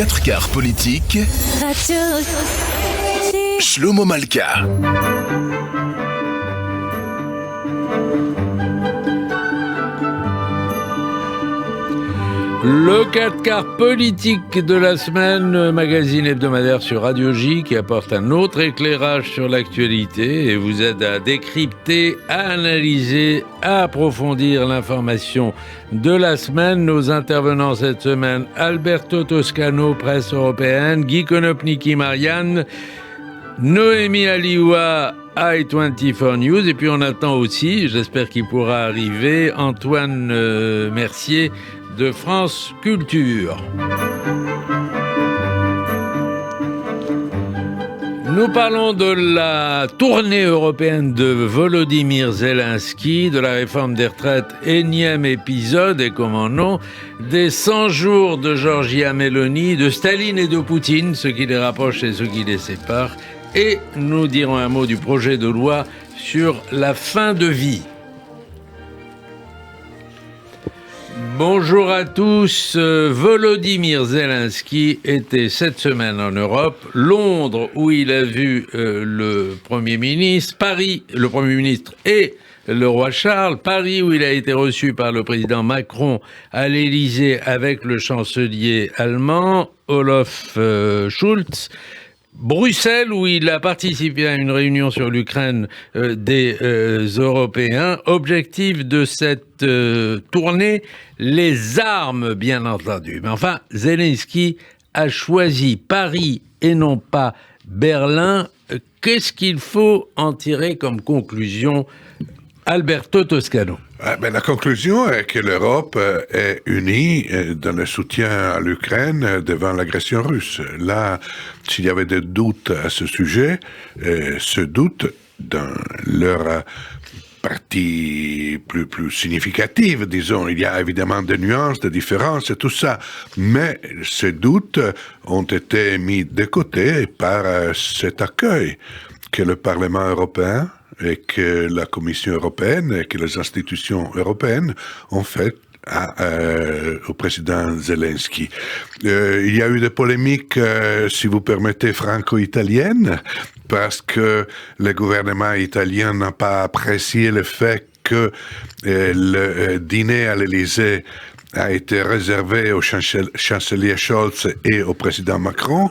4 quarts politique. Shlomo Malka. Le 4 quarts politique de la semaine, magazine hebdomadaire sur Radio J qui apporte un autre éclairage sur l'actualité et vous aide à décrypter, à analyser, à approfondir l'information de la semaine. Nos intervenants cette semaine, Alberto Toscano, presse européenne, Guy Konopnicki, Marianne, Noémie Alioua, i24 News, et puis on attend aussi, j'espère qu'il pourra arriver, Antoine Mercier de France Culture. Nous parlons de la tournée européenne de Volodymyr Zelensky, de la réforme des retraites, énième épisode, et comment non, des 100 jours de Giorgia Meloni, de Staline et de Poutine, ce qui les rapproche et ce qui les sépare, et nous dirons un mot du projet de loi sur la fin de vie. Bonjour à tous. Volodymyr Zelensky était cette semaine en Europe, Londres où il a vu le Premier ministre, Paris, le Premier ministre et le roi Charles, Paris où il a été reçu par le président Macron à l'Élysée avec le chancelier allemand Olaf Scholz, Bruxelles, où il a participé à une réunion sur l'Ukraine des Européens. Objectif de cette tournée, les armes, bien entendu. Mais enfin, Zelensky a choisi Paris et non pas Berlin. Qu'est-ce qu'il faut en tirer comme conclusion, Alberto Toscano? La conclusion est que l'Europe est unie dans le soutien à l'Ukraine devant l'agression russe. Là, s'il y avait des doutes à ce sujet, ce doute dans leur partie plus significative, disons, il y a évidemment des nuances, des différences et tout ça, mais ces doutes ont été mis de côté par cet accueil que le Parlement européen et que la Commission européenne et que les institutions européennes ont fait au président Zelensky. Il y a eu des polémiques, si vous permettez, franco-italiennes, parce que le gouvernement italien n'a pas apprécié le fait que le dîner à l'Élysée a été réservé au chancelier Scholz et au président Macron,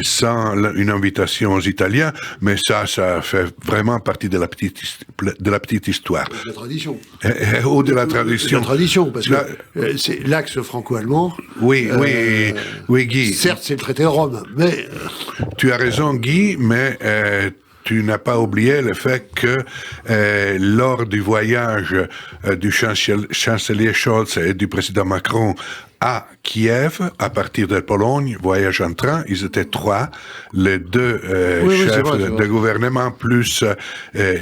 sans une invitation aux Italiens, mais ça fait vraiment partie de la petite histoire. De la tradition. Ou de la tradition. De la tradition, parce que c'est l'axe franco-allemand. Oui, Guy. Certes, c'est le traité de Rome, mais... Tu as raison, Guy, mais... tu n'as pas oublié le fait que lors du voyage du chancelier Scholz et du président Macron à Kiev, à partir de Pologne, voyage en train, ils étaient 3, les 2 chefs de gouvernement, plus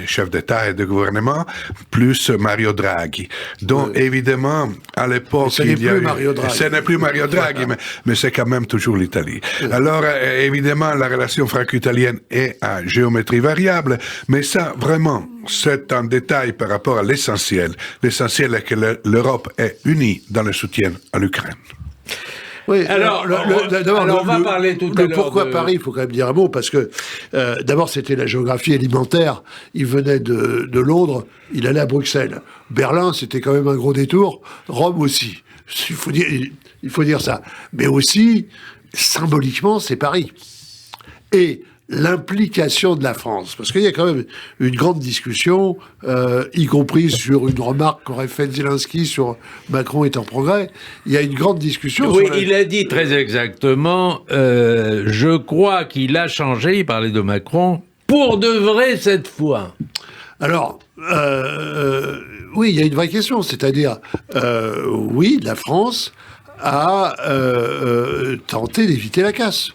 chefs d'État et de gouvernement, plus Mario Draghi. Donc, évidemment, à l'époque... Ce n'est plus Mario Draghi, mais c'est quand même toujours l'Italie. Alors, évidemment, la relation franco-italienne est à géométrie variable, mais ça, vraiment, c'est un détail par rapport à l'essentiel. L'essentiel est que l'Europe est unie dans le soutien à l'Ukraine. Oui, alors on va parler tout à l'heure. Pourquoi Paris, il faut quand même dire un mot, parce que d'abord c'était la géographie alimentaire. Il venait de Londres, il allait à Bruxelles. Berlin, c'était quand même un gros détour. Rome aussi. Il faut dire ça. Mais aussi, symboliquement, c'est Paris. Et l'implication de la France, parce qu'il y a quand même une grande discussion, y compris sur une remarque qu'aurait faite Zelensky sur Macron est en progrès. Il y a une grande discussion. Oui, il a dit très exactement, je crois qu'il a changé, il parlait de Macron, pour de vrai cette fois. Alors, oui, il y a une vraie question, c'est-à-dire, oui, la France a tenté d'éviter la casse.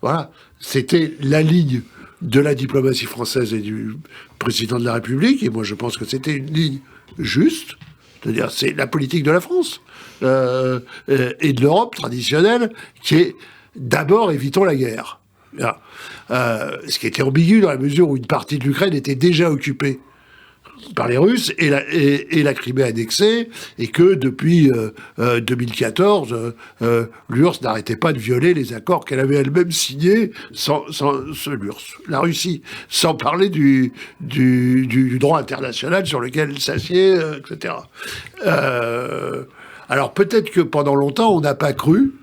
Voilà. C'était la ligne de la diplomatie française et du président de la République, et moi je pense que c'était une ligne juste, c'est-à-dire c'est la politique de la France et de l'Europe traditionnelle, qui est d'abord évitons la guerre. Ce qui était ambigu dans la mesure où une partie de l'Ukraine était déjà occupée par les Russes et la Crimée annexée, et que depuis 2014, l'URSS n'arrêtait pas de violer les accords qu'elle avait elle-même signés, la Russie, sans parler du droit international sur lequel elle s'assied, etc. Alors peut-être que pendant longtemps, on n'a pas cru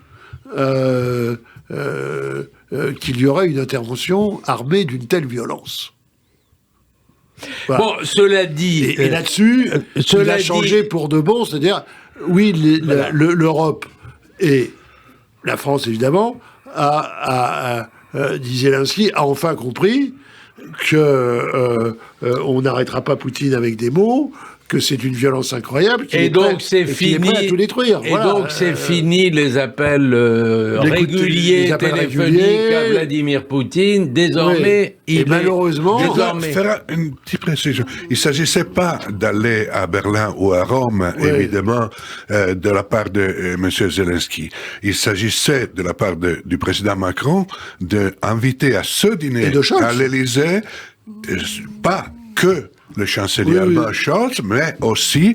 qu'il y aurait une intervention armée d'une telle violence. Voilà. Bon, cela dit... Et là-dessus, il a changé pour de bon, c'est-à-dire, oui, l'Europe et la France, évidemment, dit Zelensky, a enfin compris qu'on n'arrêtera pas Poutine avec des mots, que c'est une violence incroyable, et donc c'est fini, à tout détruire. Et donc c'est fini les appels réguliers, téléphoniques à Vladimir Poutine. Désormais, et malheureusement, je dois faire une petite précision. Il ne s'agissait pas d'aller à Berlin ou à Rome, évidemment, de la part de M. Zelensky. Il s'agissait de la part du président Macron d'inviter à ce dîner à l'Élysée, pas que le chancelier allemand Scholz, mais aussi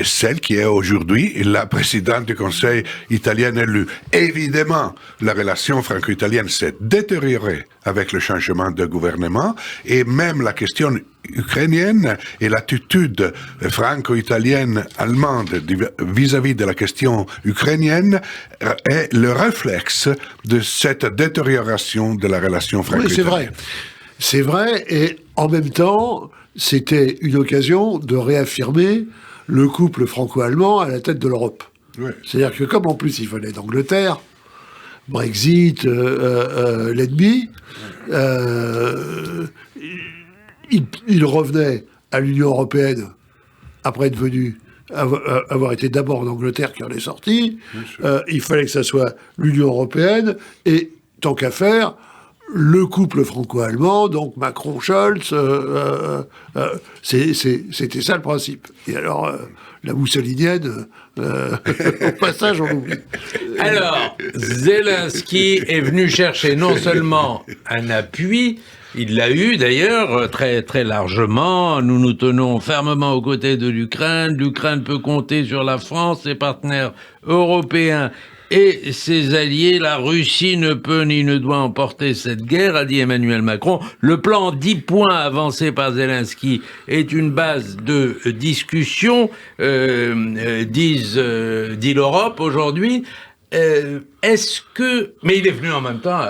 celle qui est aujourd'hui la présidente du Conseil italien élu. Évidemment, la relation franco-italienne s'est détériorée avec le changement de gouvernement, et même la question ukrainienne et l'attitude franco-italienne allemande vis-à-vis de la question ukrainienne est le réflexe de cette détérioration de la relation franco-italienne. Oui, c'est vrai, et en même temps, c'était une occasion de réaffirmer le couple franco-allemand à la tête de l'Europe. Oui. C'est-à-dire que comme en plus il venait d'Angleterre, Brexit, l'ennemi, il revenait à l'Union européenne après avoir été d'abord en Angleterre qui en est sorti. Il fallait que ça soit l'Union européenne, et tant qu'à faire, le couple franco-allemand, donc Macron-Scholz, c'était ça le principe. Et alors, la moussolinienne, au passage, on l'oublie. Alors, Zelensky est venu chercher non seulement un appui, il l'a eu d'ailleurs très, très largement. Nous nous tenons fermement aux côtés de l'Ukraine. L'Ukraine peut compter sur la France, ses partenaires européens et ses alliés. La Russie ne peut ni ne doit emporter cette guerre, a dit Emmanuel Macron. Le plan 10 points avancé par Zelensky est une base de discussion, dit l'Europe aujourd'hui. Est-ce que... Mais il est venu en même temps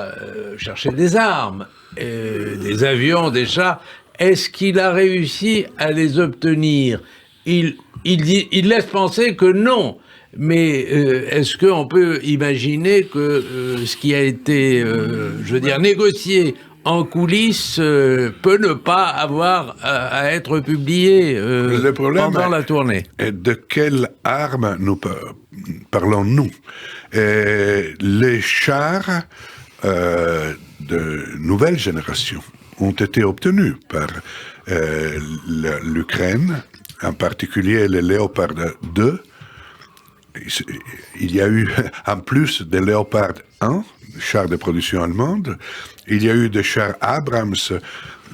chercher des armes, des avions, des chars. Est-ce qu'il a réussi à les obtenir? Il laisse penser que non. Mais est-ce qu'on peut imaginer que ce qui a été, négocié en coulisses peut ne pas avoir à être publié pendant la tournée? De quelles armes parlons-nous? Les chars de nouvelle génération ont été obtenus par l'Ukraine, en particulier les Léopard 2. Il y a eu, en plus des Léopard 1, chars de production allemande, il y a eu des chars Abrams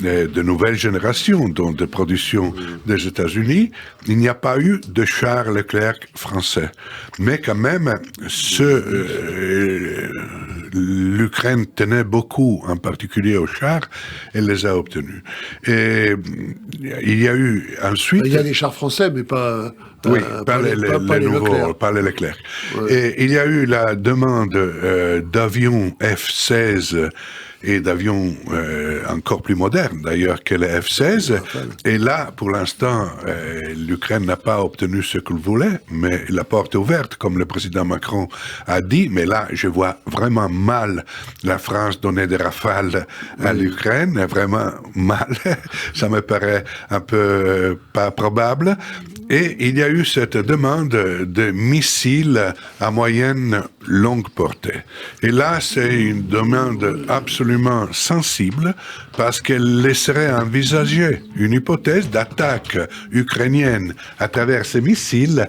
de nouvelle génération, dont de production des États-Unis. Il n'y a pas eu de chars Leclerc français. Mais quand même, l'Ukraine tenait beaucoup, en particulier aux chars, elle les a obtenus. Et il y a eu ensuite... Il y a des chars français, mais pas... Oui, pas les nouveaux, pas les Leclerc. Ouais. Et il y a eu la demande d'avions F-16 et d'avions encore plus modernes, d'ailleurs, que les F-16. Et là, pour l'instant, l'Ukraine n'a pas obtenu ce qu'elle voulait, mais la porte est ouverte, comme le président Macron a dit. Mais là, je vois vraiment mal la France donner des rafales à l'Ukraine, vraiment mal. Ça me paraît un peu pas probable. Et il y a eu cette demande de missiles à moyenne longue portée. Et là, c'est une demande absolument sensible parce qu'elle laisserait envisager une hypothèse d'attaque ukrainienne à travers ces missiles.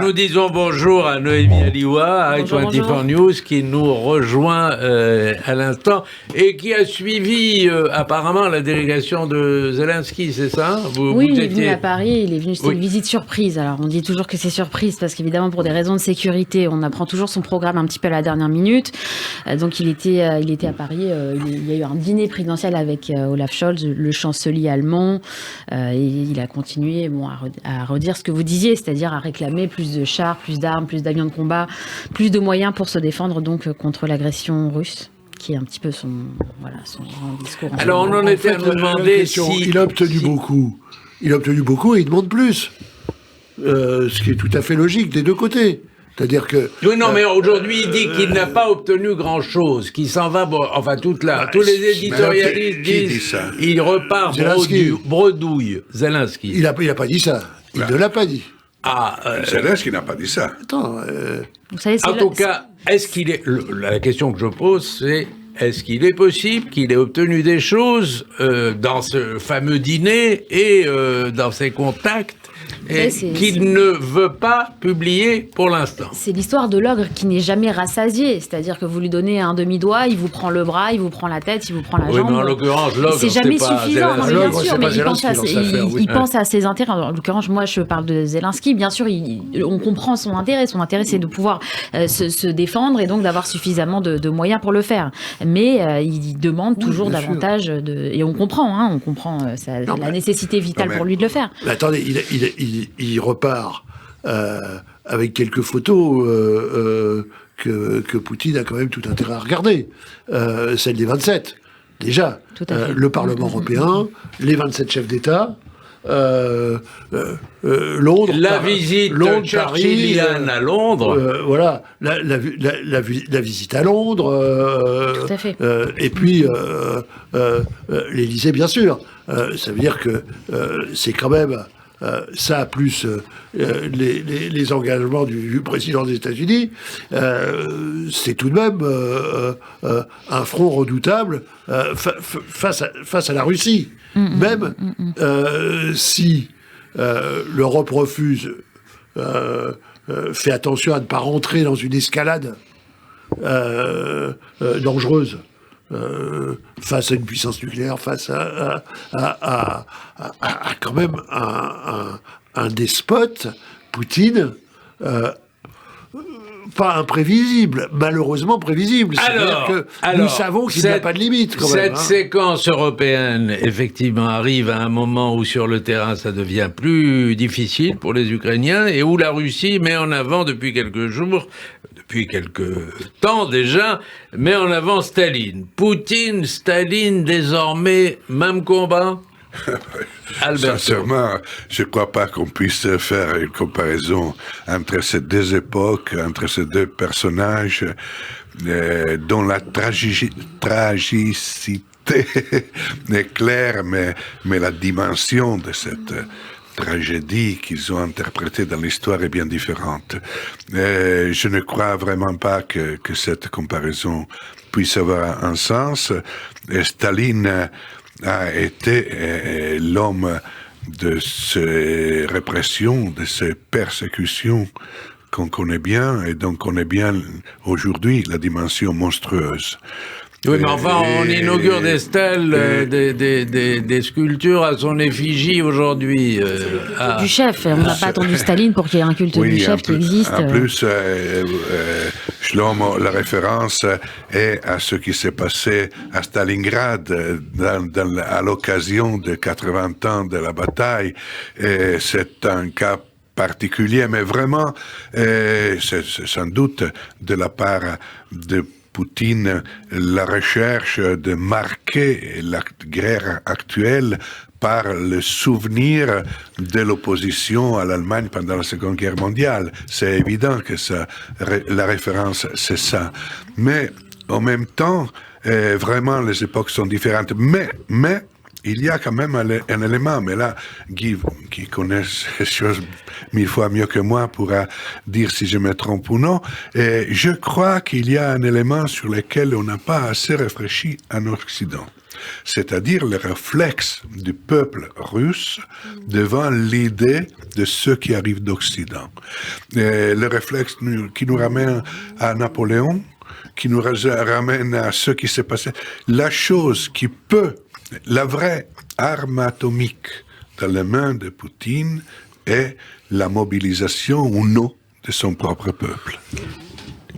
Nous disons bonjour à Noémie Aliwa, i24 News, qui nous rejoint à l'instant et qui a suivi apparemment la délégation de Zelensky, c'est ça? Il est venu à Paris, il est venu, c'était une visite surprise. Alors on dit toujours que c'est surprise parce qu'évidemment pour des raisons de sécurité, on apprend toujours son programme un petit peu à la dernière minute. Donc il était à Paris, il y a eu un dîner présidentiel avec Olaf Scholz, le chancelier allemand, et il a continué à redire ce que vous disiez, c'est-à-dire à réclamer plus de chars, plus d'armes, plus d'avions de combat, plus de moyens pour se défendre donc contre l'agression russe, qui est un petit peu son grand discours. Alors on en était à nous demander si... Il a obtenu beaucoup. Il a obtenu beaucoup et il demande plus. Ce qui est tout à fait logique des deux côtés. C'est-à-dire que... Oui, non, mais aujourd'hui, il dit qu'il n'a pas obtenu grand-chose, qu'il s'en va... tous les éditorialistes disent il repart bredouille. Zelensky. Il n'a pas dit ça. Il ne l'a pas dit. Zelensky n'a pas dit ça. Attends... Vous savez, en tout cas, est-ce qu'il est... La question que je pose, c'est... Est-ce qu'il est possible qu'il ait obtenu des choses dans ce fameux dîner et dans ses contacts et qu'il ne veut pas publier pour l'instant? C'est l'histoire de l'ogre qui n'est jamais rassasié. C'est-à-dire que vous lui donnez un demi-doigt, il vous prend le bras, il vous prend la tête, il vous prend la jambe. Oui, mais en l'occurrence, l'ogre, c'est jamais suffisant. Non, mais bien sûr, mais il pense à ses intérêts. En l'occurrence, moi, je parle de Zelensky. Bien sûr, on comprend son intérêt. Son intérêt, c'est de pouvoir se défendre et donc d'avoir suffisamment de moyens pour le faire. Mais il demande toujours davantage et on comprend la nécessité vitale pour lui de le faire. Mais attendez, il repart avec quelques photos que Poutine a quand même tout intérêt à regarder. Celle des 27, déjà. Le Parlement européen, les 27 chefs d'État, Londres, la visite churchillienne à Londres, voilà, la visite à Londres, tout à fait. Et puis l'Élysée, bien sûr. Ça veut dire que c'est quand même ça plus les engagements du président des États-Unis, c'est tout de même un front redoutable face à la Russie. Même si l'Europe refuse, fait attention à ne pas rentrer dans une escalade dangereuse face à une puissance nucléaire, face à quand même un despote, Poutine, pas imprévisible, malheureusement prévisible. C'est-à-dire que nous savons qu'il n'y a pas de limite. Quand même, cette séquence européenne, effectivement, arrive à un moment où sur le terrain ça devient plus difficile pour les Ukrainiens et où la Russie met en avant depuis quelques jours, depuis quelques temps déjà, met en avant Staline. Poutine, Staline, désormais, même combat? Sincèrement, je ne crois pas qu'on puisse faire une comparaison entre ces deux époques, entre ces deux personnages, dont la tragicité est claire, mais la dimension de cette tragédie qu'ils ont interprétée dans l'histoire est bien différente. Je ne crois vraiment pas que cette comparaison puisse avoir un sens. Staline a été l'homme de ces répressions, de ces persécutions qu'on connaît bien, et donc on connaît bien aujourd'hui la dimension monstrueuse. Oui, mais enfin, on inaugure des stèles, des sculptures à son effigie aujourd'hui. Du chef, on n'a pas attendu Staline pour qu'il y ait un culte du chef qui existe. En plus, Shlomo, la référence est à ce qui s'est passé à Stalingrad à l'occasion de 80 ans de la bataille. Et c'est un cas particulier, mais vraiment, c'est sans doute de la part de Poutine, la recherche de marquer la guerre actuelle par le souvenir de l'opposition à l'Allemagne pendant la Seconde Guerre mondiale. C'est évident que la référence, c'est ça. Mais en même temps, vraiment, les époques sont différentes. Mais il y a quand même un élément, mais là, Guy, qui connaît ces choses 1000 fois mieux que moi, pourra dire si je me trompe ou non. Et je crois qu'il y a un élément sur lequel on n'a pas assez réfléchi en Occident. C'est-à-dire le réflexe du peuple russe devant l'idée de ce qui arrive d'Occident. Et le réflexe qui nous ramène à Napoléon, qui nous ramène à ce qui s'est passé. La chose qui peut, la vraie arme atomique dans les mains de Poutine est la mobilisation ou non de son propre peuple.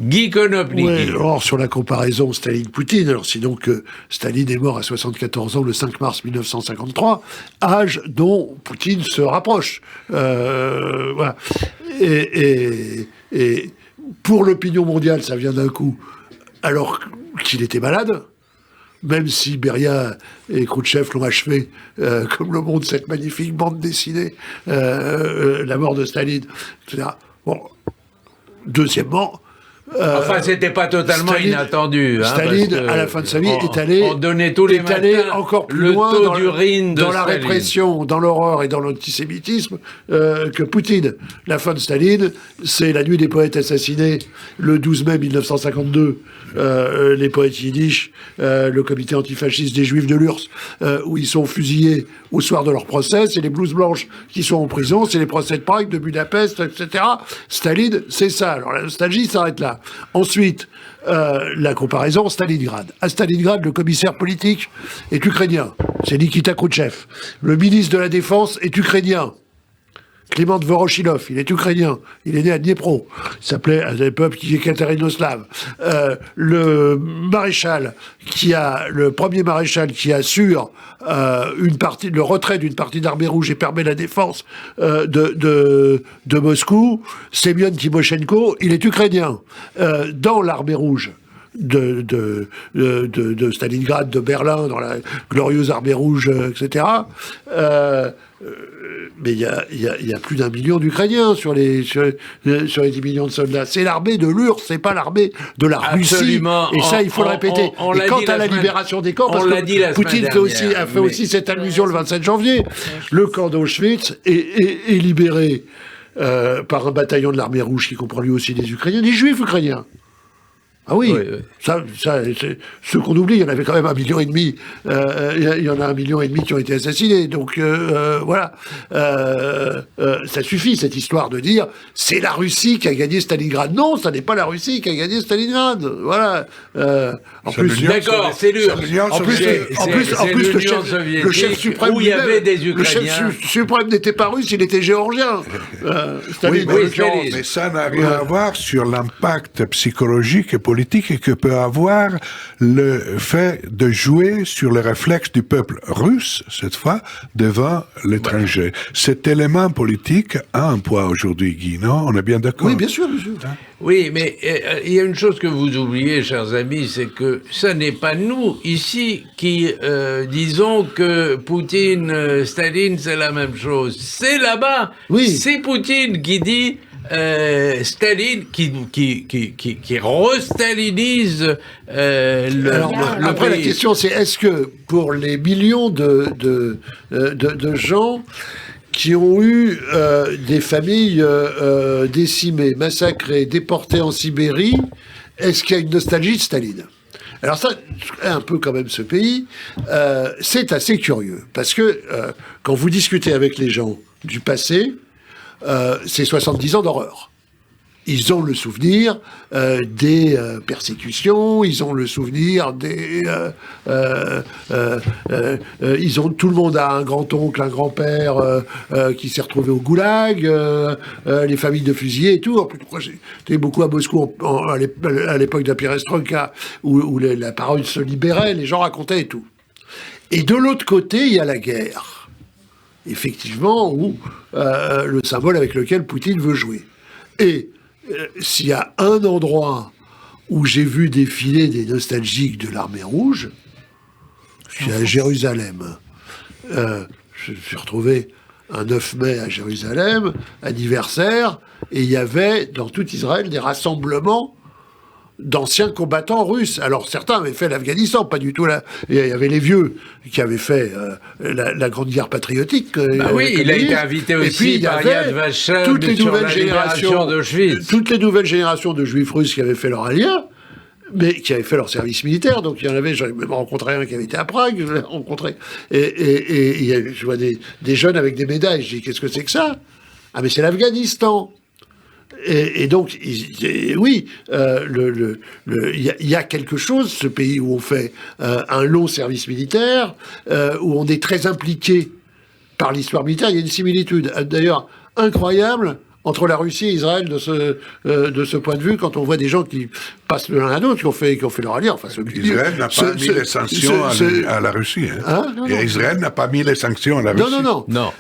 Guy Konopnicki. Ouais, or, sur la comparaison Staline-Poutine, alors sinon que Staline est mort à 74 ans le 5 mars 1953, âge dont Poutine se rapproche. Voilà. Et pour l'opinion mondiale, ça vient d'un coup, alors qu'il était malade, même si Beria et Khrouchtchev l'ont achevé, comme le montre cette magnifique bande dessinée, la mort de Staline, etc. Bon. Deuxièmement, Enfin, c'était pas totalement inattendu. Staline, à la fin de sa vie, est allé encore plus loin dans la répression, dans l'horreur et dans l'antisémitisme que Poutine. La fin de Staline, c'est la nuit des poètes assassinés, le 12 mai 1952, les poètes yiddish, le comité antifasciste des Juifs de l'URSS, où ils sont fusillés au soir de leur procès, c'est les blouses blanches qui sont en prison, c'est les procès de Prague, de Budapest, etc. Staline, c'est ça. Alors la nostalgie s'arrête là. Ensuite, la comparaison Stalingrad. À Stalingrad, le commissaire politique est ukrainien. C'est Nikita Khrouchtchev. Le ministre de la Défense est ukrainien. Clément Voroshilov, il est ukrainien. Il est né à Dniepro. Il s'appelait à l'époque Ekaterinoslav. Le maréchal le premier maréchal qui assure le retrait d'une partie d'armée rouge et permet la défense de Moscou, Semyon Timoshenko, il est ukrainien. Dans l'armée rouge de Stalingrad, de Berlin, dans la glorieuse armée rouge, etc., mais il y a plus d'1 million d'Ukrainiens sur les 10 millions de soldats. C'est l'armée de l'URSS, c'est pas l'armée de la Russie. Absolument. Et ça, il faut le répéter. Et quant à la libération des camps, parce que Poutine a fait aussi cette allusion le 27 janvier, le camp d'Auschwitz est libéré par un bataillon de l'armée rouge qui comprend lui aussi des Ukrainiens, des Juifs ukrainiens. Ah oui, oui. Ça c'est ce qu'on oublie, il y en avait quand même 1,5 million. Il y en a 1,5 million qui ont été assassinés. Donc voilà, ça suffit cette histoire de dire c'est la Russie qui a gagné Stalingrad. Non, ça n'est pas la Russie qui a gagné Stalingrad. Voilà. En plus, d'accord, c'est l'URSS. En plus, le chef suprême où il y avait des Ukrainiens. Le chef suprême n'était pas russe, il était géorgien. Staline, mais ça n'a rien à voir sur l'impact psychologique et politique que peut avoir le fait de jouer sur le réflexe du peuple russe, cette fois, devant l'étranger. Cet élément politique a un poids aujourd'hui, Guy, non? On est bien d'accord? Oui, bien sûr, bien sûr. Oui, mais il y a une chose que vous oubliez, chers amis, c'est que ce n'est pas nous, ici, qui disons que Poutine, Staline, c'est la même chose. C'est là-bas. Oui. C'est Poutine qui dit... Staline qui re-stalinise après, pays. La question, c'est est-ce que pour les millions de gens qui ont eu des familles décimées, massacrées, déportées en Sibérie, est-ce qu'il y a une nostalgie de Staline ? Alors ça, un peu quand même ce pays, c'est assez curieux, parce que quand vous discutez avec les gens du passé, c'est 70 ans d'horreur. Ils ont le souvenir des persécutions, ils ont le souvenir des... tout le monde a un grand-oncle, un grand-père qui s'est retrouvé au goulag, les familles de fusillés et tout. En plus, moi, j'étais beaucoup à Moscou à l'époque de la perestroïka, où la parole se libérait, les gens racontaient et tout. Et de l'autre côté, il y a la guerre. Effectivement, où le symbole avec lequel Poutine veut jouer. Et s'il y a un endroit où j'ai vu défiler des nostalgiques de l'armée rouge, c'est à Jérusalem. Je suis retrouvé un 9 mai à Jérusalem, anniversaire, et il y avait dans tout Israël des rassemblements d'anciens combattants russes. Alors certains avaient fait l'Afghanistan, pas du tout là. Il y avait les vieux qui avaient fait la Grande Guerre patriotique. Oui, il a été invité aussi par Yad Vashem toutes les sur nouvelles la libération d'Auschwitz. Toutes les nouvelles générations de juifs russes qui avaient fait leur aliyah, mais qui avaient fait leur service militaire. Donc il y en avait, j'en ai même rencontré un qui avait été à Prague, je l'ai rencontré. Et je vois des jeunes avec des médailles. Je dis, qu'est-ce que c'est que ça? Ah, mais c'est l'Afghanistan. Et donc, oui, il y a quelque chose, ce pays où on fait un long service militaire, où on est très impliqué par l'histoire militaire. Il y a une similitude, d'ailleurs, incroyable entre la Russie et Israël de ce point de vue, quand on voit des gens qui passent de l'un à l'autre, qui ont fait leur alliance. Enfin, Israël n'a pas mis les sanctions à la Russie. Hein? Et Israël n'a pas mis les sanctions à la Russie. Non.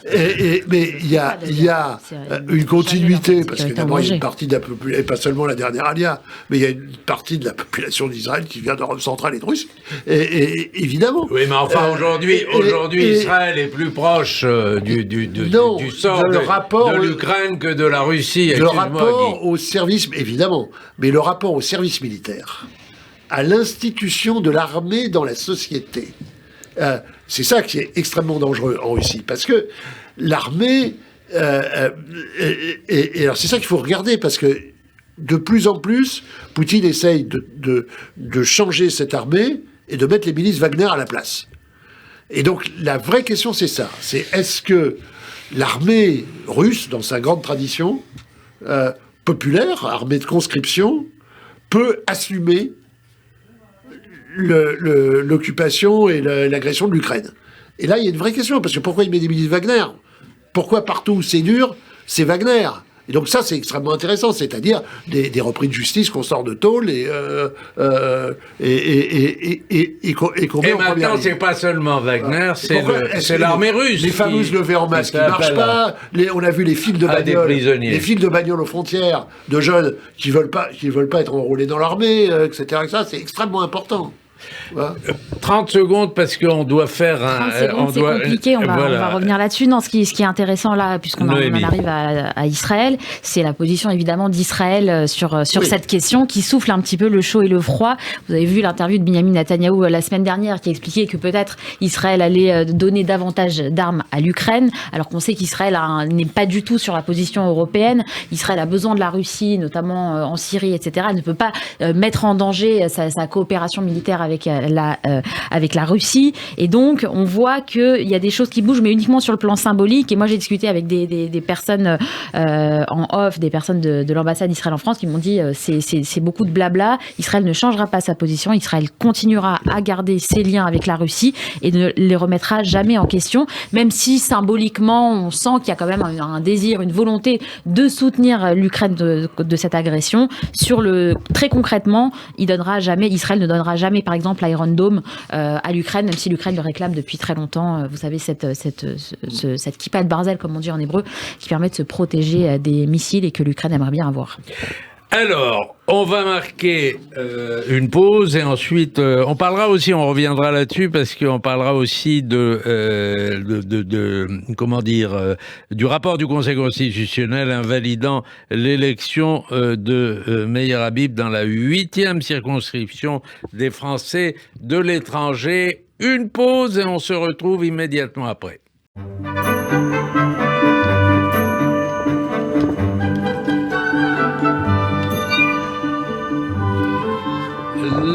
Mais il y a une continuité, parce que d'abord, il y a une partie de la population, et pas seulement la dernière alliance, mais il y a une partie de la population d'Israël qui vient d'Europe centrale et de Russie. Et évidemment. Oui, mais enfin, aujourd'hui, Israël est plus proche du sort de l'Ukraine que de la Russie. Le rapport au service, évidemment, mais le rapport au service militaire, à l'institution de l'armée dans la société, c'est ça qui est extrêmement dangereux en Russie, parce que l'armée, et alors c'est ça qu'il faut regarder, parce que de plus en plus, Poutine essaye de changer cette armée et de mettre les milices Wagner à la place. Et donc la vraie question, c'est ça, c'est est-ce que l'armée russe, dans sa grande tradition populaire, armée de conscription, peut assumer l'occupation et l'agression de l'Ukraine. Et là, il y a une vraie question, parce que pourquoi il met des milices Wagner? Pourquoi partout où c'est dur, c'est Wagner? Et donc ça, c'est extrêmement intéressant, c'est-à-dire des repris de justice qu'on sort de tôle et qu'on met en première ligne. Et maintenant, c'est pas seulement Wagner, c'est l'armée russe. Les fameuses levées en masse qui ne marchent pas. On a vu les files de bagnoles aux frontières de jeunes qui veulent pas être enrôlés dans l'armée, etc. C'est extrêmement important. Ouais. 30 secondes parce qu'on doit faire un... 30 secondes, c'est compliqué, on va revenir là-dessus. Non, ce qui est intéressant là, puisqu'on en arrive à Israël, c'est la position évidemment d'Israël sur cette question qui souffle un petit peu le chaud et le froid. Vous avez vu l'interview de Benjamin Netanyahou la semaine dernière qui expliquait que peut-être Israël allait donner davantage d'armes à l'Ukraine, alors qu'on sait qu'Israël n'est pas du tout sur la position européenne. Israël a besoin de la Russie, notamment en Syrie, etc. Elle ne peut pas mettre en danger sa coopération militaire avec la Russie, et donc on voit qu'il y a des choses qui bougent, mais uniquement sur le plan symbolique. Et moi j'ai discuté avec des personnes en off, des personnes de l'ambassade d'Israël en France qui m'ont dit c'est beaucoup de blabla, Israël ne changera pas sa position, Israël continuera à garder ses liens avec la Russie et ne les remettra jamais en question, même si symboliquement on sent qu'il y a quand même un désir, une volonté de soutenir l'Ukraine de cette agression. Très concrètement, Israël ne donnera jamais par exemple l'Iron Dome à l'Ukraine, même si l'Ukraine le réclame depuis très longtemps. Vous savez, cette kippa de Barzel, comme on dit en hébreu, qui permet de se protéger des missiles et que l'Ukraine aimerait bien avoir. Alors, on va marquer une pause et ensuite on parlera aussi, on reviendra là-dessus parce qu'on parlera aussi du rapport du Conseil constitutionnel invalidant l'élection de Meir Habib dans la 8e circonscription des Français de l'étranger. Une pause et on se retrouve immédiatement après.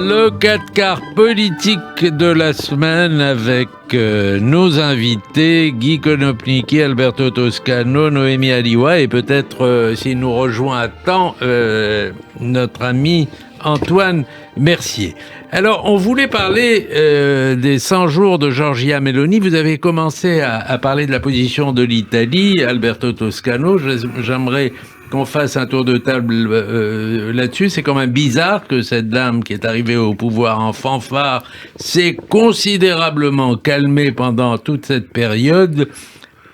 Le 4 quarts politique de la semaine avec nos invités, Guy Konopnicki, Alberto Toscano, Noémie Aliwa et peut-être, s'il nous rejoint à temps, notre ami Antoine Mercier. Alors, on voulait parler des 100 jours de Giorgia Meloni. Vous avez commencé à parler de la position de l'Italie, Alberto Toscano. J'aimerais qu'on fasse un tour de table là-dessus. C'est quand même bizarre que cette dame qui est arrivée au pouvoir en fanfare s'est considérablement calmée pendant toute cette période.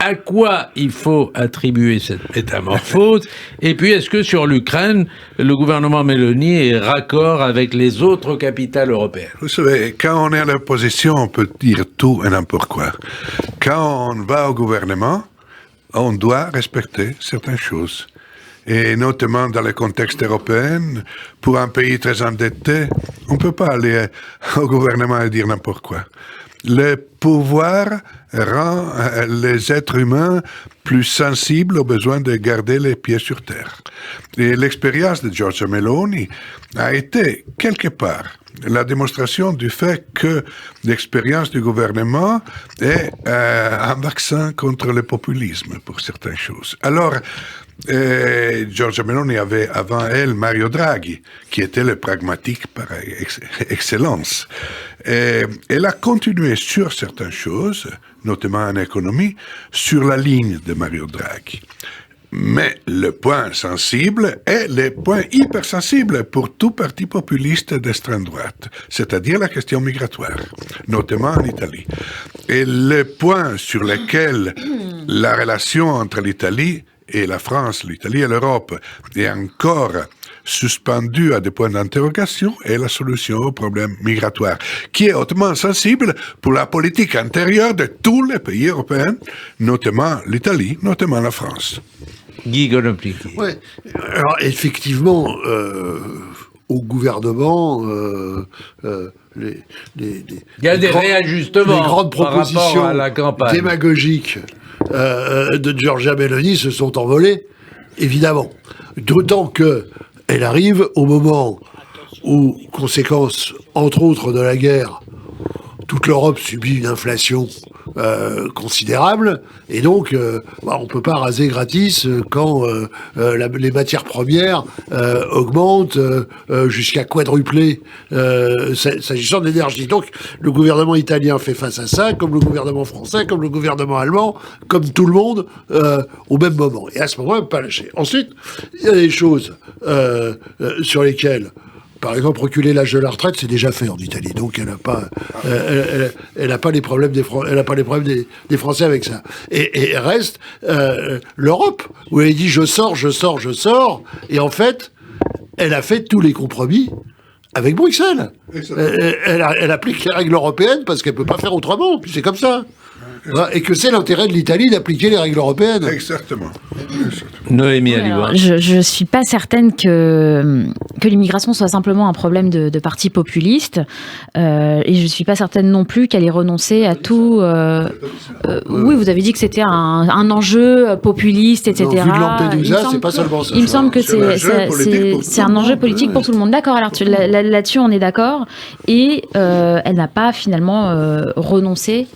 À quoi il faut attribuer cette métamorphose? Et puis, est-ce que sur l'Ukraine, le gouvernement Meloni est raccord avec les autres capitales européennes? Vous savez, quand on est à l'opposition, on peut dire tout et n'importe quoi. Quand on va au gouvernement, on doit respecter certaines choses. et notamment dans le contexte européen, pour un pays très endetté, on ne peut pas aller au gouvernement et dire n'importe quoi. Le pouvoir rend les êtres humains plus sensibles au besoin de garder les pieds sur terre. Et l'expérience de Giorgia Meloni a été, quelque part, la démonstration du fait que l'expérience du gouvernement est un vaccin contre le populisme pour certaines choses. Alors, Giorgia Meloni avait avant elle Mario Draghi, qui était le pragmatique par excellence. Et elle a continué sur certaines choses, notamment en économie, sur la ligne de Mario Draghi. Mais le point sensible est le point hypersensible pour tout parti populiste d'extrême droite, c'est-à-dire la question migratoire, notamment en Italie. Et le point sur lequel la relation entre l'Italie et la France, l'Italie et l'Europe est encore suspendue à des points d'interrogation est la solution au problème migratoire, qui est hautement sensible pour la politique intérieure de tous les pays européens, notamment l'Italie, notamment la France. Guy Gonoplique. Ouais. Alors effectivement, au gouvernement, il y a des réajustements les grandes par propositions rapport à la campagne démagogiques de Giorgia Meloni se sont envolées, évidemment. D'autant qu'elle arrive au moment où, conséquence, entre autres, de la guerre, toute l'Europe subit une inflation considérable, et donc on ne peut pas raser gratis quand les matières premières augmentent jusqu'à quadrupler s'agissant de l'énergie. Donc le gouvernement italien fait face à ça, comme le gouvernement français, comme le gouvernement allemand, comme tout le monde, au même moment. Et à ce moment-là, on ne peut pas lâcher. Ensuite, il y a des choses sur lesquelles... Par exemple, reculer l'âge de la retraite, c'est déjà fait en Italie, donc elle n'a pas, elle a pas les problèmes des Français avec ça. Et reste l'Europe, où elle dit je sors, et en fait, elle a fait tous les compromis avec Bruxelles. Elle applique les règles européennes parce qu'elle peut pas faire autrement, puis c'est comme ça. Et que c'est l'intérêt de l'Italie d'appliquer les règles européennes. Exactement. Noémie Oui, Alibois. Je ne suis pas certaine que l'immigration soit simplement un problème de partis populistes. Et je ne suis pas certaine non plus qu'elle ait renoncé à tout. Oui, vous avez dit que c'était un enjeu populiste, etc. Non, vu de Lampedusa, c'est pas seulement ça. Il me semble que c'est un enjeu politique pour tout le monde. D'accord, alors là-dessus, on est d'accord. Et elle n'a pas finalement renoncé.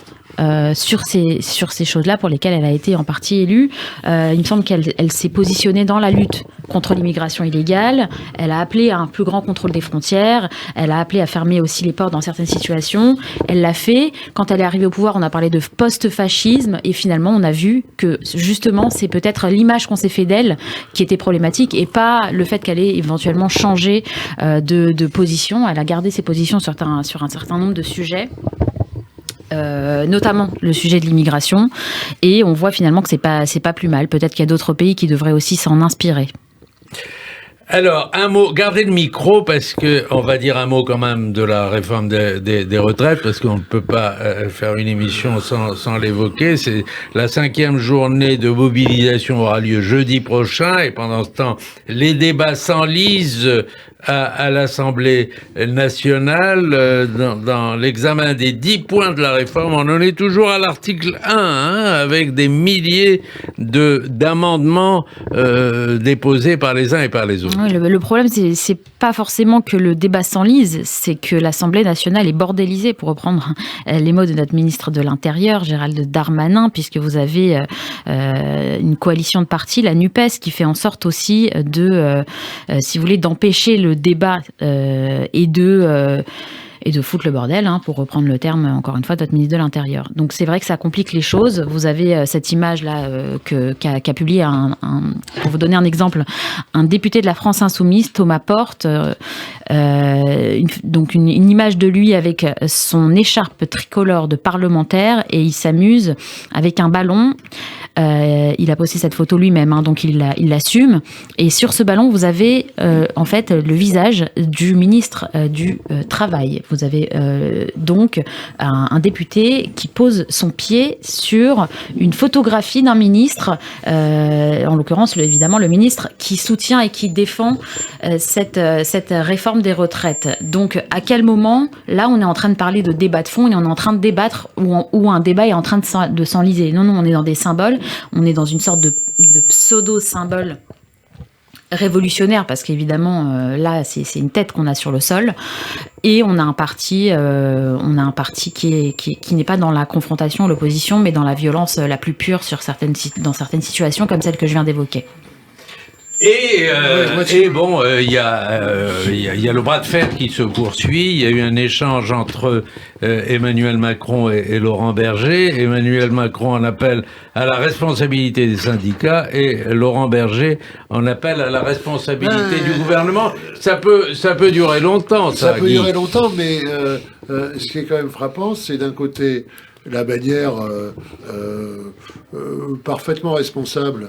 Sur ces choses-là pour lesquelles elle a été en partie élue. Il me semble qu'elle s'est positionnée dans la lutte contre l'immigration illégale. Elle a appelé à un plus grand contrôle des frontières. Elle a appelé à fermer aussi les portes dans certaines situations. Elle l'a fait. Quand elle est arrivée au pouvoir, on a parlé de post-fascisme et finalement, on a vu que justement, c'est peut-être l'image qu'on s'est fait d'elle qui était problématique et pas le fait qu'elle ait éventuellement changé de position. Elle a gardé ses positions sur un certain nombre de sujets. Notamment le sujet de l'immigration, et on voit finalement que c'est pas plus mal. Peut-être qu'il y a d'autres pays qui devraient aussi s'en inspirer. Alors, un mot, gardez le micro parce que on va dire un mot quand même de la réforme des retraites parce qu'on ne peut pas faire une émission sans l'évoquer. C'est la 5e journée de mobilisation aura lieu jeudi prochain et pendant ce temps, les débats s'enlisent à l'Assemblée nationale dans l'examen des 10 points de la réforme. On en est toujours à l'article 1 avec des milliers d'amendements déposés par les uns et par les autres. Oui, le problème, c'est pas forcément que le débat s'enlise, c'est que l'Assemblée nationale est bordélisée, pour reprendre les mots de notre ministre de l'Intérieur, Gérald Darmanin, puisque vous avez une coalition de partis, la NUPES, qui fait en sorte aussi si vous voulez, d'empêcher le débat et de foutre le bordel, pour reprendre le terme, encore une fois, de notre ministre de l'Intérieur. Donc c'est vrai que ça complique les choses. Vous avez cette image-là qu'a publié, pour vous donner un exemple, un député de la France Insoumise, Thomas Porte, donc une image de lui avec son écharpe tricolore de parlementaire, et il s'amuse avec un ballon. Il a posté cette photo lui-même, donc il l'assume. Et sur ce ballon, vous avez en fait le visage du ministre du Travail. vous avez donc un député qui pose son pied sur une photographie d'un ministre, en l'occurrence évidemment le ministre qui soutient et qui défend cette réforme des retraites. Donc à quel moment, là on est en train de parler de débat de fond et on est en train de débattre où un débat est en train de s'enliser. Non, on est dans des symboles, on est dans une sorte de pseudo-symbole révolutionnaire, parce qu'évidemment là c'est une tête qu'on a sur le sol, et on a un parti qui n'est pas dans la confrontation, l'opposition, mais dans la violence la plus pure dans certaines situations comme celle que je viens d'évoquer. Et bon, il y a le bras de fer qui se poursuit. Il y a eu un échange entre Emmanuel Macron et Laurent Berger. Emmanuel Macron en appelle à la responsabilité des syndicats et Laurent Berger en appelle à la responsabilité du gouvernement. Ça peut durer longtemps, ça. Ça peut durer longtemps, mais ce qui est quand même frappant, c'est d'un côté la manière parfaitement responsable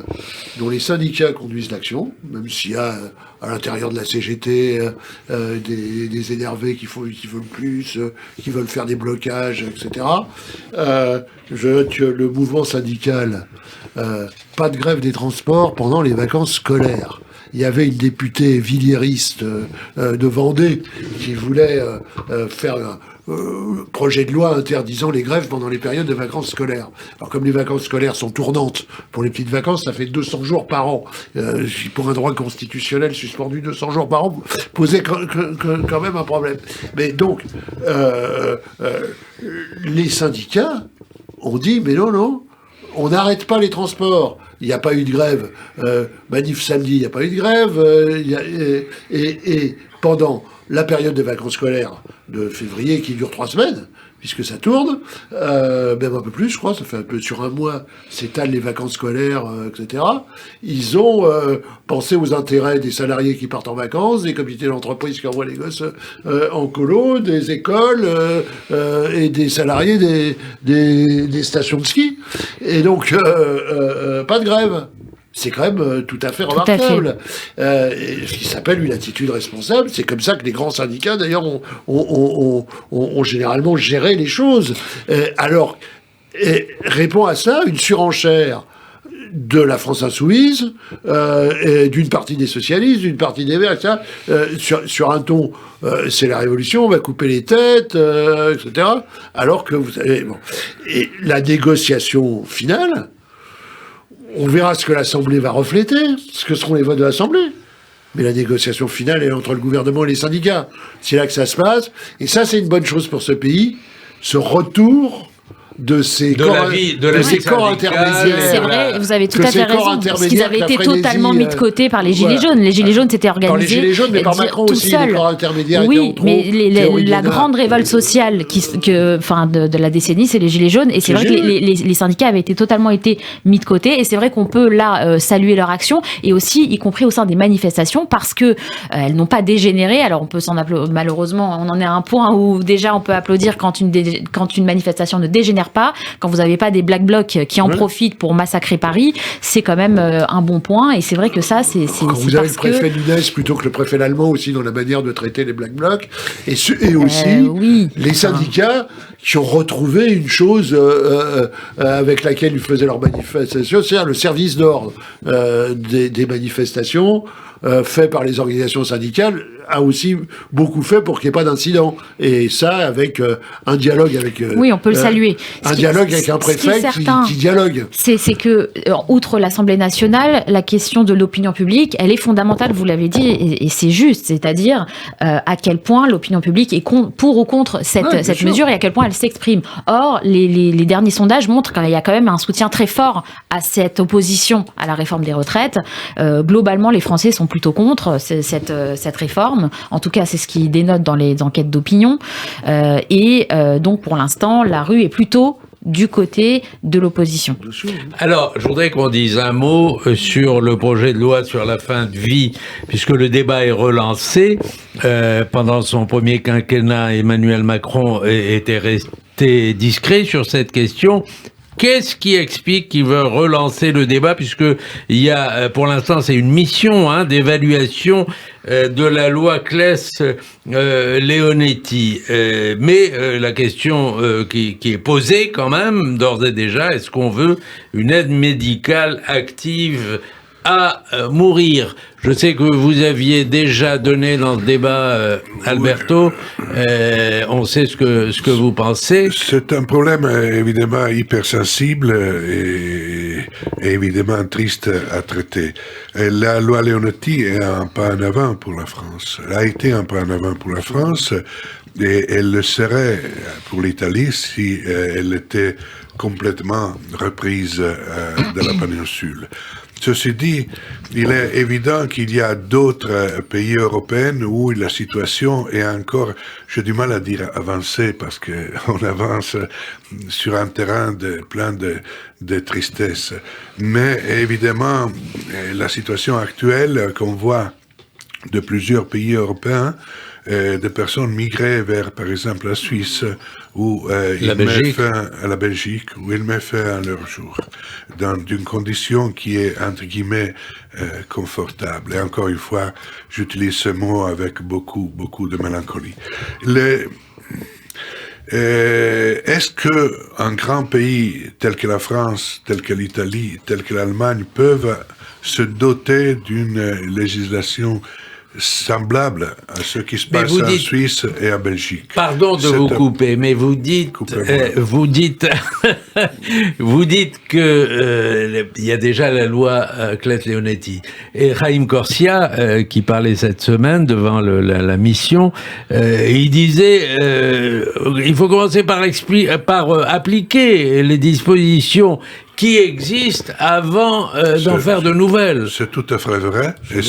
dont les syndicats conduisent l'action, même s'il y a à l'intérieur de la CGT des énervés qui veulent plus, qui veulent faire des blocages, etc. Je note que le mouvement syndical, pas de grève des transports pendant les vacances scolaires. Il y avait une députée villiériste de Vendée qui voulait faire projet de loi interdisant les grèves pendant les périodes de vacances scolaires. Alors comme les vacances scolaires sont tournantes pour les petites vacances, ça fait 200 jours par an. Pour un droit constitutionnel suspendu 200 jours par an, posait quand même un problème. Mais donc, les syndicats ont dit, mais non, on n'arrête pas les transports. Il n'y a pas eu de grève. Manif samedi, il n'y a pas eu de grève. Et pendant la période de vacances scolaires de février qui dure 3 semaines, puisque ça tourne, même un peu plus, je crois, ça fait un peu sur un mois, s'étalent les vacances scolaires, etc. Ils ont pensé aux intérêts des salariés qui partent en vacances, des comités d'entreprise qui envoient les gosses en colo, des écoles et des salariés des stations de ski. Et donc, pas de grève. C'est quand même tout à fait remarquable. Ce qui s'appelle une attitude responsable. C'est comme ça que les grands syndicats, d'ailleurs, ont généralement géré les choses. Alors, répond à ça une surenchère de la France insoumise, d'une partie des socialistes, d'une partie des Verts, etc., sur un ton, c'est la révolution, on va couper les têtes, etc. Alors que vous savez... Bon. Et la négociation finale... On verra ce que l'Assemblée va refléter, ce que seront les votes de l'Assemblée. Mais la négociation finale est entre le gouvernement et les syndicats. C'est là que ça se passe. Et ça, c'est une bonne chose pour ce pays. Ce retour de ces corps intermédiaires. C'est vrai, vous avez tout à fait raison. Parce qu'ils avaient été totalement mis de côté par les Gilets jaunes. Les Gilets jaunes s'étaient organisés. Par les Gilets jaunes, mais par Macron aussi, les corps intermédiaires. Oui, mais la grande révolte sociale de la décennie, c'est les Gilets jaunes. Et c'est vrai que les syndicats avaient totalement été mis de côté. Et c'est vrai qu'on peut là saluer leur action. Et aussi, y compris au sein des manifestations, parce que elles n'ont pas dégénéré. Alors on peut s'en applaudir. Malheureusement, on en est à un point où déjà on peut applaudir quand une manifestation ne dégénère pas, quand vous n'avez pas des black blocs qui en profitent pour massacrer Paris, c'est quand même un bon point. Et c'est vrai que ça, c'est quand vous avez le préfet Nunes plutôt que le préfet allemand aussi dans la manière de traiter les black blocs, et aussi les syndicats qui ont retrouvé une chose avec laquelle ils faisaient leurs manifestations, c'est-à-dire le service d'ordre des manifestations fait par les organisations syndicales, a aussi beaucoup fait pour qu'il n'y ait pas d'incident. Et ça, avec un dialogue avec... oui, on peut le saluer. Un dialogue avec un préfet qui dialogue. C'est que, outre l'Assemblée nationale, la question de l'opinion publique, elle est fondamentale, vous l'avez dit, et c'est juste. C'est-à-dire à quel point l'opinion publique est pour ou contre cette mesure et à quel point elle s'exprime. Or, les derniers sondages montrent qu'il y a quand même un soutien très fort à cette opposition à la réforme des retraites. Globalement, les Français sont plutôt contre cette réforme. En tout cas, c'est ce qui dénote dans les enquêtes d'opinion. Donc, pour l'instant, la rue est plutôt du côté de l'opposition. Alors, je voudrais qu'on dise un mot sur le projet de loi sur la fin de vie, puisque le débat est relancé. Pendant son premier quinquennat, Emmanuel Macron était resté discret sur cette question. Qu'est-ce qui explique qu'il veut relancer le débat, puisque il y a, pour l'instant, c'est une mission d'évaluation de la loi Claes-Leonetti. Mais la question qui est posée quand même, d'ores et déjà, est-ce qu'on veut une aide médicale active à mourir? Je sais que vous aviez déjà donné dans ce débat, Alberto. On sait ce que vous pensez. C'est un problème évidemment hypersensible et évidemment triste à traiter. Et la loi Leonetti est un pas en avant pour la France. Elle a été un pas en avant pour la France et elle le serait pour l'Italie si elle était complètement reprise de la péninsule. Ceci dit, il est évident qu'il y a d'autres pays européens où la situation est encore, j'ai du mal à dire avancée, parce qu'on avance sur un terrain plein de tristesse. Mais évidemment, la situation actuelle qu'on voit de plusieurs pays européens, de personnes migrées vers, par exemple, la Suisse ou la Belgique, où ils mettent fin à leur jour, dans une condition qui est, entre guillemets, confortable. Et encore une fois, j'utilise ce mot avec beaucoup de mélancolie. Est-ce que un grand pays tel que la France, tel que l'Italie, tel que l'Allemagne peuvent se doter d'une législation semblable à ce qui se passe en Suisse et en Belgique? Pardon de vous couper, mais vous dites que il y a déjà la loi Claes-Leonetti. Et Raïm Corsia, qui parlait cette semaine devant la mission, il disait il faut commencer par appliquer les dispositions qui existent avant d'en faire de nouvelles. C'est tout à fait vrai. Et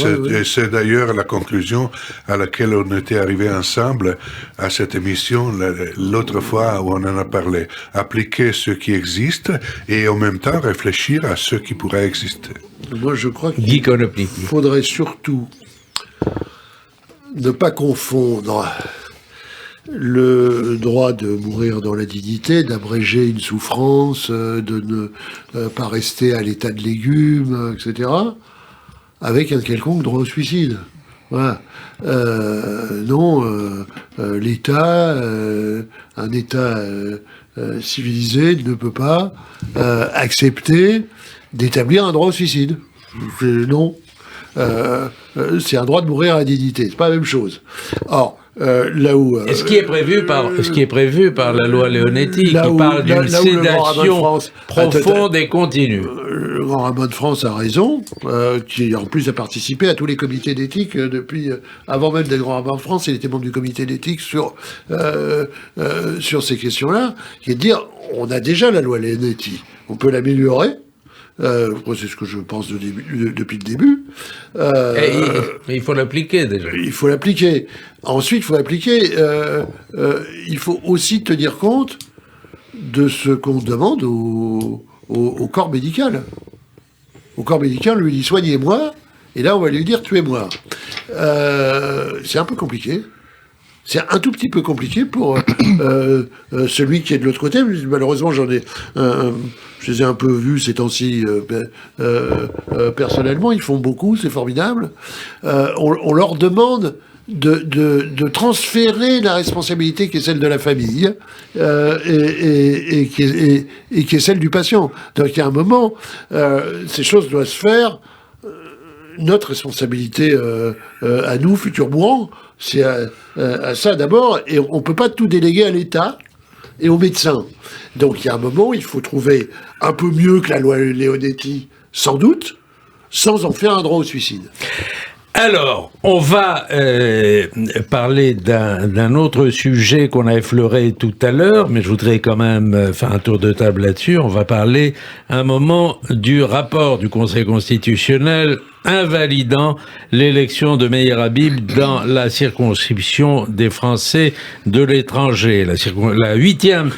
c'est d'ailleurs la conclusion à laquelle on était arrivé ensemble à cette émission l'autre fois où on en a parlé. Appliquer ce qui existe et en même temps réfléchir à ce qui pourrait exister. Moi, je crois qu'il faudrait surtout ne pas confondre le droit de mourir dans la dignité, d'abréger une souffrance, de ne pas rester à l'état de légume, etc., avec un quelconque droit au suicide. Voilà. L'État, un État civilisé ne peut pas accepter d'établir un droit au suicide. Non. C'est un droit de mourir à la dignité. C'est pas la même chose. Or, ce qui est prévu par la loi Leonetti, qui parle d'une sédation profonde et continue. Le Grand Rabbin de France a raison, qui en plus a participé à tous les comités d'éthique depuis avant même d'être Grand Rabbin de France. Il était membre du comité d'éthique sur ces questions-là, qui est de dire on a déjà la loi Leonetti, on peut l'améliorer. C'est ce que je pense depuis le début. Mais il faut l'appliquer déjà. Il faut l'appliquer. Ensuite, il faut l'appliquer. Il faut aussi tenir compte de ce qu'on demande au corps médical. Au corps médical, on lui dit soignez-moi, et là on va lui dire tuez-moi. C'est un peu compliqué. C'est un tout petit peu compliqué pour celui qui est de l'autre côté. Malheureusement, je les ai un peu vus ces temps-ci personnellement. Ils font beaucoup, c'est formidable. On leur demande de transférer la responsabilité qui est celle de la famille et qui est celle du patient. Donc, il y a un moment, ces choses doivent se faire. Notre responsabilité à nous, futurs mourants, c'est à ça d'abord, et on ne peut pas tout déléguer à l'État et aux médecins. Donc il y a un moment, il faut trouver un peu mieux que la loi Leonetti, sans doute, sans en faire un droit au suicide. Alors, on va parler d'un autre sujet qu'on a effleuré tout à l'heure, mais je voudrais quand même faire un tour de table là-dessus. On va parler un moment du rapport du Conseil constitutionnel invalidant l'élection de Meir Habib dans la circonscription des Français de l'étranger. La 8e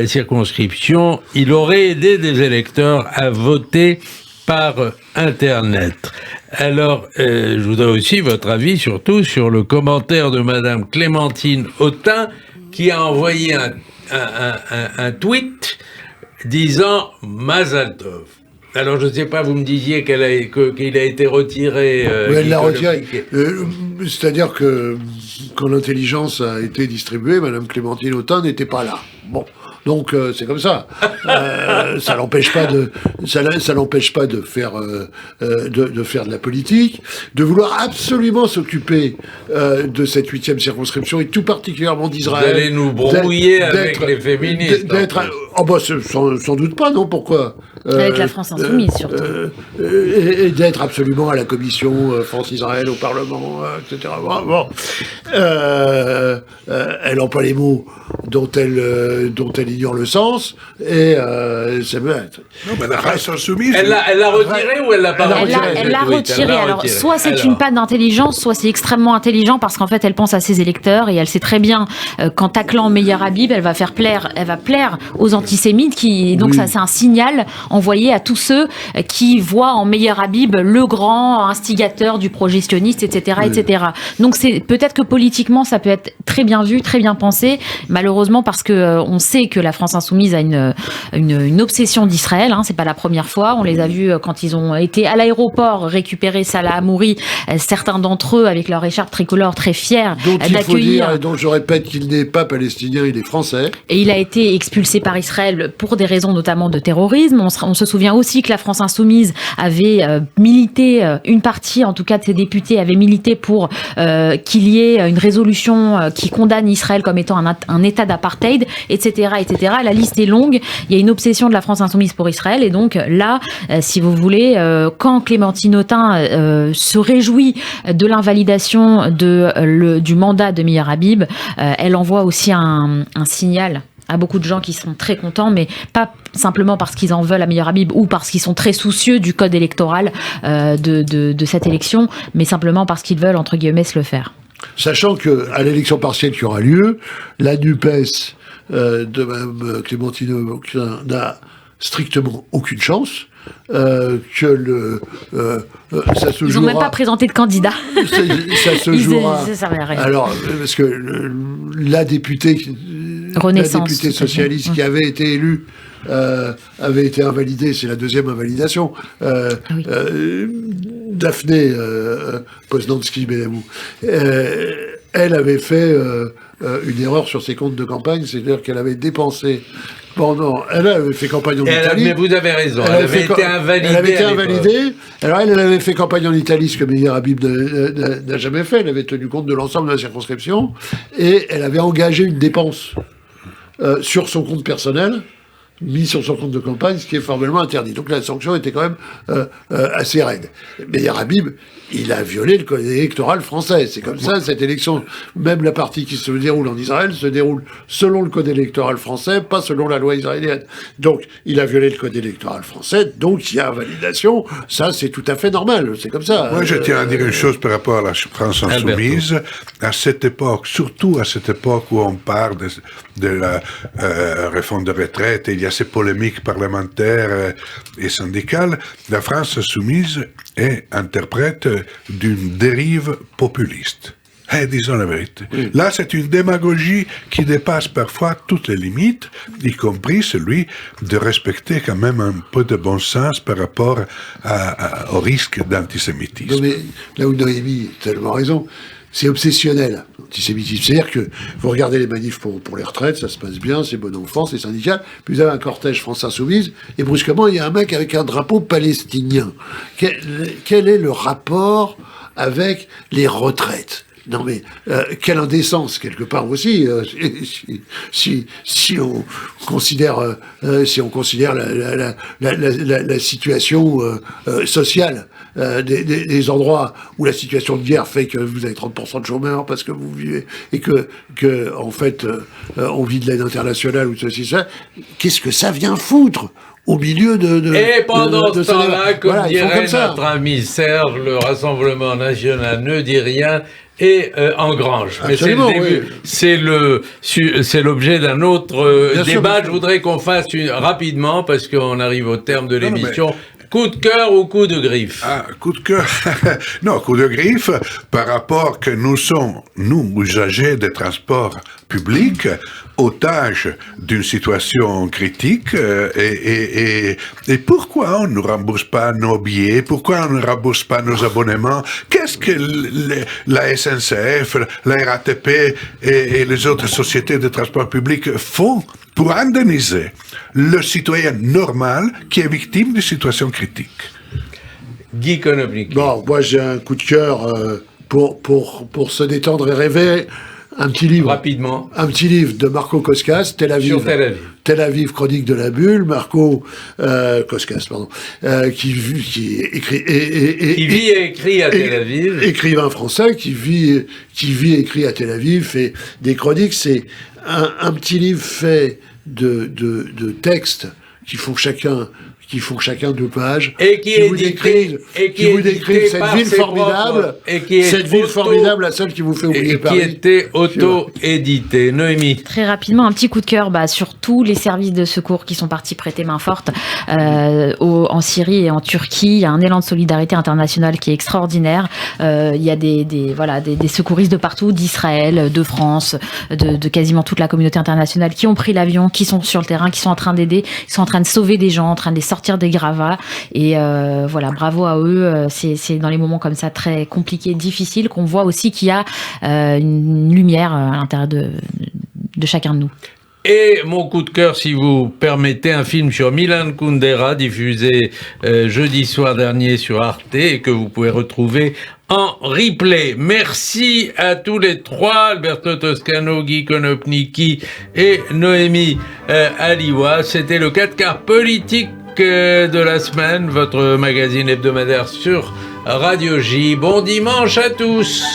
circonscription, il aurait aidé des électeurs à voter par Internet. Alors, je voudrais aussi votre avis, surtout, sur le commentaire de Madame Clémentine Autain, qui a envoyé un tweet disant Mazal Tov. Alors, je ne sais pas, vous me disiez qu'il a été retiré. Oui, elle l'a retiré. C'est-à-dire que quand l'intelligence a été distribuée, Mme Clémentine Autain n'était pas là. Bon. Donc c'est comme ça. Ça l'empêche pas de faire de la politique, de vouloir absolument s'occuper de cette 8e circonscription et tout particulièrement d'Israël. Vous allez nous brouiller avec les féministes. Sans doute pas, non. Pourquoi avec la France insoumise surtout. Et d'être absolument à la commission France-Israël au Parlement, etc. Bon. Elle emploie les mots dont elle ignore le sens, et c'est bête. Non, mais la France insoumise... Elle l'a retiré ou elle l'a pas retiré? Elle l'a retiré. Alors, soit c'est une panne d'intelligence, soit c'est extrêmement intelligent, parce qu'en fait, elle pense à ses électeurs, et elle sait très bien qu'en taclant Meir Habib, elle va plaire aux antisémites, donc ça, c'est un signal envoyé à tous ceux qui voient en Meir Habib le grand instigateur du projet sioniste, etc., etc. Donc, c'est peut-être que politiquement, ça peut être très bien vu, très bien pensé, malheureusement, parce que on sait que la France insoumise a une obsession d'Israël, c'est pas la première fois. On les a vus quand ils ont été à l'aéroport récupérer Salah Hamouri, certains d'entre eux avec leur écharpe tricolore très fiers d'accueillir. Il faut dire, et dont je répète qu'il n'est pas palestinien, il est français. Et il a été expulsé par Israël pour des raisons notamment de terrorisme. On se souvient aussi que la France insoumise avait milité, une partie en tout cas de ses députés avait milité pour qu'il y ait une résolution qui condamne Israël comme étant un état d'apartheid, etc., etc. La liste est longue. Il y a une obsession de la France insoumise pour Israël. Et donc là, si vous voulez, quand Clémentine Autain se réjouit de l'invalidation du mandat de Meir Habib, elle envoie aussi un signal à beaucoup de gens qui sont très contents, mais pas simplement parce qu'ils en veulent à Meir Habib ou parce qu'ils sont très soucieux du code électoral de cette élection, mais simplement parce qu'ils veulent, entre guillemets, se le faire. Sachant qu'à l'élection partielle qui aura lieu, la NUPES de Mme Clémentine Autain n'a strictement aucune chance. Ça se Ils n'ont même pas présenté de candidat. Ça se jouera. Ça servait à rien. Alors, parce que la députée socialiste qui avait été élue avait été invalidée, c'est la deuxième invalidation. Daphné Poznansky-Benamou, elle avait fait une erreur sur ses comptes de campagne, c'est-à-dire qu'elle avait dépensé elle avait fait campagne en Italie. Mais vous avez raison, elle avait été invalidée. Elle avait été invalidée. Alors elle avait fait campagne en Italie, ce que Meir Habib n'a jamais fait. Elle avait tenu compte de l'ensemble de la circonscription et elle avait engagé une dépense sur son compte personnel, mis sur son compte de campagne, ce qui est formellement interdit. Donc la sanction était quand même assez raide. Meir Habib, il a violé le code électoral français. C'est comme ça, cette élection, même la partie qui se déroule en Israël, se déroule selon le code électoral français, pas selon la loi israélienne. Donc, il a violé le code électoral français, donc il y a invalidation. Ça, c'est tout à fait normal. C'est comme ça. Moi, je tiens à dire une chose par rapport à la France insoumise. Alberto. À cette époque, surtout à cette époque où on parle de la réforme de retraite, et il y a ces polémiques parlementaires et syndicales, la France insoumise est interprète d'une dérive populiste. Disons la vérité. Oui. Là, c'est une démagogie qui dépasse parfois toutes les limites, y compris celui de respecter quand même un peu de bon sens par rapport au risque d'antisémitisme. Non, mais là où Noémie a tellement raison, c'est obsessionnel, l'antisémitisme. C'est-à-dire que vous regardez les manifs pour les retraites, ça se passe bien, c'est bon enfant, c'est syndical, puis vous avez un cortège France Insoumise, et brusquement, il y a un mec avec un drapeau palestinien. Quel est le rapport avec les retraites ? Non mais quelle indécence quelque part aussi si on considère la situation sociale des endroits où la situation de guerre fait que vous avez 30% de chômeurs parce que vous vivez et que en fait on vit de l'aide internationale ou de ceci ça, qu'est-ce que ça vient foutre au milieu Et pendant ce temps-là, comme dirait notre ami Serge, le Rassemblement national ne dit rien et engrange. Mais c'est le début. Oui. C'est l'objet d'un autre débat. Je voudrais qu'on fasse rapidement, parce qu'on arrive au terme de l'émission, Coup de cœur ou coup de griffe? Ah, coup de cœur. Non, coup de griffe par rapport que nous sommes, nous, usagers des transports publics, otages d'une situation critique. Et pourquoi on ne rembourse pas nos billets? Pourquoi on ne rembourse pas nos abonnements? Qu'est-ce que la SNCF, la RATP et les autres sociétés de transport public font pour indemniser le citoyen normal qui est victime de situations critiques? Guy Konopnicki. Bon, moi j'ai un coup de cœur pour se détendre et rêver. Un petit livre. Rapidement. Un petit livre de Marco Koskas, Tel Aviv. Sur Tel Aviv. Tel Aviv, chronique de la bulle. Marco Koskas, pardon, qui écrit Qui vit et écrit à Tel Aviv. Écrivain français qui vit et écrit à Tel Aviv, fait des chroniques. C'est un petit livre fait de textes qui font chacun 2 pages, Et qui vous décrivent cette ville formidable, la seule qui vous fait oublier Paris. Qui était auto-édité. Noémie. Très rapidement, un petit coup de cœur sur tous les services de secours qui sont partis prêter main forte en Syrie et en Turquie. Il y a un élan de solidarité internationale qui est extraordinaire. Il y a des secouristes de partout, d'Israël, de France, de quasiment toute la communauté internationale qui ont pris l'avion, qui sont sur le terrain, qui sont en train d'aider, qui sont en train de sauver des gens, en train de les sortir des gravats. Et bravo à eux. C'est dans les moments comme ça très compliqués, difficiles, qu'on voit aussi qu'il y a une lumière à l'intérieur de chacun de nous. Et mon coup de cœur, si vous permettez, un film sur Milan Kundera, diffusé jeudi soir dernier sur Arte et que vous pouvez retrouver en replay. Merci à tous les 3, Alberto Toscano, Guy Konopnicki et Noémie Aliwa. C'était le 4 quarts politique de la semaine, votre magazine hebdomadaire sur Radio J. Bon dimanche à tous.